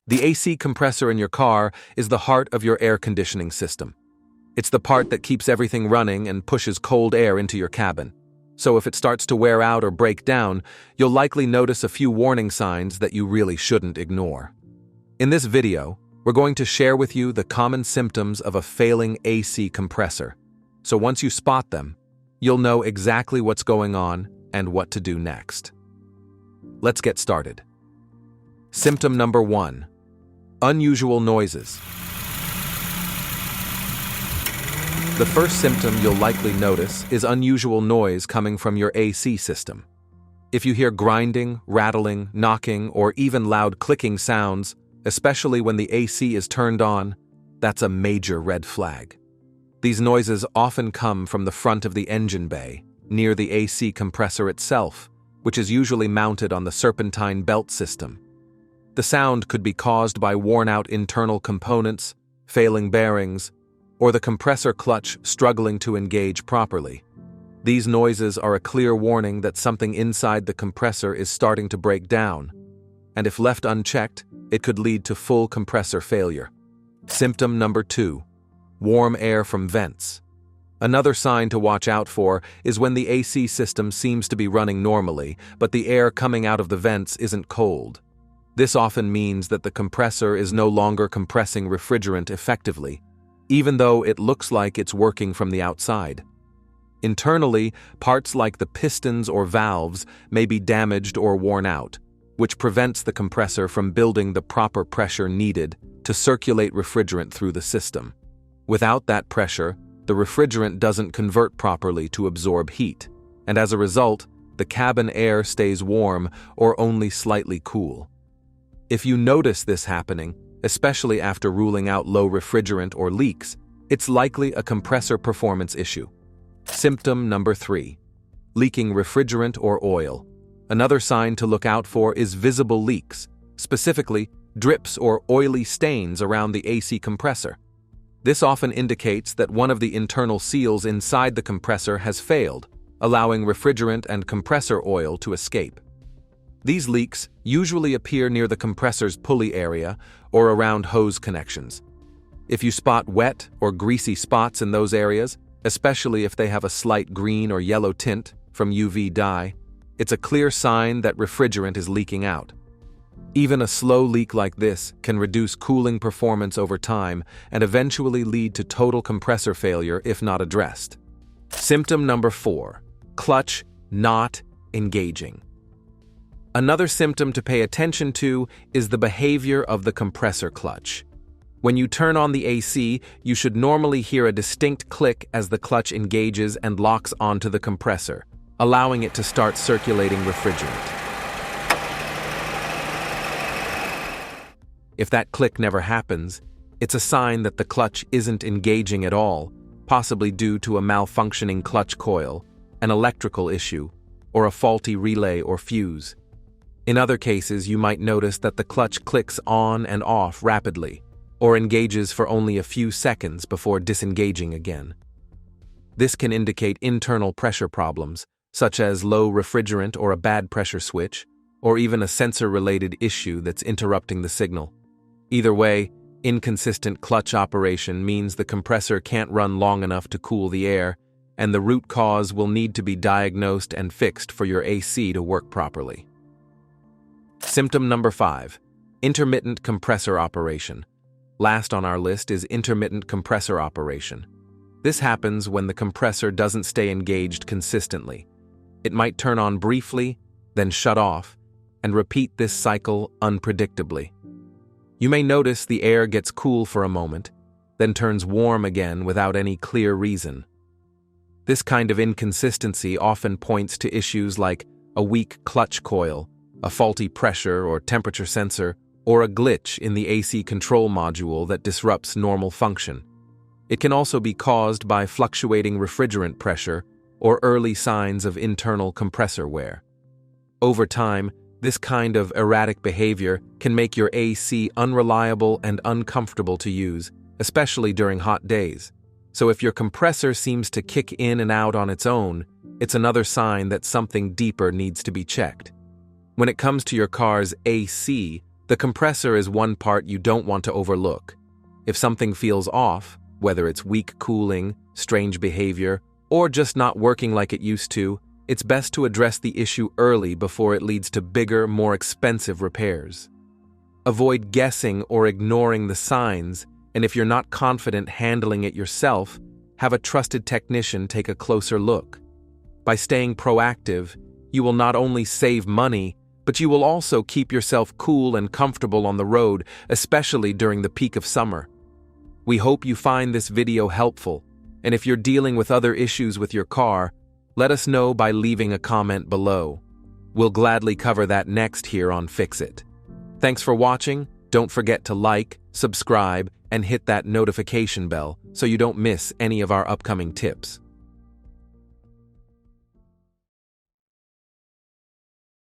The AC compressor in your car is the heart of your air conditioning system. It's the part that keeps everything running and pushes cold air into your cabin. So if it starts to wear out or break down, you'll likely notice a few warning signs that you really shouldn't ignore. In this video, we're going to share with you the common symptoms of a failing AC compressor. So once you spot them, you'll know exactly what's going on and what to do next. Let's get started. Symptom number 1. Unusual noises. The first symptom you'll likely notice is unusual noise coming from your AC system. If you hear grinding, rattling, knocking, or even loud clicking sounds, especially when the AC is turned on, that's a major red flag. These noises often come from the front of the engine bay, near the AC compressor itself, which is usually mounted on the serpentine belt system. The sound could be caused by worn-out internal components, failing bearings, or the compressor clutch struggling to engage properly. These noises are a clear warning that something inside the compressor is starting to break down, and if left unchecked, it could lead to full compressor failure. Symptom number 2. Warm air from vents. Another sign to watch out for is when the AC system seems to be running normally, but the air coming out of the vents isn't cold. This often means that the compressor is no longer compressing refrigerant effectively, even though it looks like it's working from the outside. Internally, parts like the pistons or valves may be damaged or worn out, which prevents the compressor from building the proper pressure needed to circulate refrigerant through the system. Without that pressure, the refrigerant doesn't convert properly to absorb heat, and as a result, the cabin air stays warm or only slightly cool. If you notice this happening, especially after ruling out low refrigerant or leaks, it's likely a compressor performance issue. Symptom number 3. Leaking refrigerant or oil. Another sign to look out for is visible leaks, specifically drips or oily stains around the AC compressor. This often indicates that one of the internal seals inside the compressor has failed, allowing refrigerant and compressor oil to escape. These leaks usually appear near the compressor's pulley area or around hose connections. If you spot wet or greasy spots in those areas, especially if they have a slight green or yellow tint from UV dye, it's a clear sign that refrigerant is leaking out. Even a slow leak like this can reduce cooling performance over time and eventually lead to total compressor failure if not addressed. Symptom number 4. Clutch not engaging. Another symptom to pay attention to is the behavior of the compressor clutch. When you turn on the AC, you should normally hear a distinct click as the clutch engages and locks onto the compressor, allowing it to start circulating refrigerant. If that click never happens, it's a sign that the clutch isn't engaging at all, possibly due to a malfunctioning clutch coil, an electrical issue, or a faulty relay or fuse. In other cases, you might notice that the clutch clicks on and off rapidly, or engages for only a few seconds before disengaging again. This can indicate internal pressure problems, such as low refrigerant or a bad pressure switch, or even a sensor-related issue that's interrupting the signal. Either way, inconsistent clutch operation means the compressor can't run long enough to cool the air, and the root cause will need to be diagnosed and fixed for your AC to work properly. Symptom number 5. Intermittent compressor operation. Last on our list is intermittent compressor operation. This happens when the compressor doesn't stay engaged consistently. It might turn on briefly, then shut off, and repeat this cycle unpredictably. You may notice the air gets cool for a moment, then turns warm again without any clear reason. This kind of inconsistency often points to issues like a weak clutch coil, a faulty pressure or temperature sensor, or a glitch in the AC control module that disrupts normal function. It can also be caused by fluctuating refrigerant pressure or early signs of internal compressor wear. Over time, this kind of erratic behavior can make your AC unreliable and uncomfortable to use, especially during hot days. So if your compressor seems to kick in and out on its own, it's another sign that something deeper needs to be checked. When it comes to your car's AC, The compressor is one part you don't want to overlook. If something feels off, whether it's weak cooling, strange behavior, or just not working like it used to, it's best to address the issue early before it leads to bigger, more expensive repairs. Avoid guessing or ignoring the signs, and if you're not confident handling it yourself, have a trusted technician take a closer look. By staying proactive, you will not only save money, but you will also keep yourself cool and comfortable on the road, especially during the peak of summer. We hope you find this video helpful, and if you're dealing with other issues with your car, let us know by leaving a comment below. We'll gladly cover that next here on Fix It. Thanks for watching. Don't forget to like, subscribe, and hit that notification bell so you don't miss any of our upcoming tips.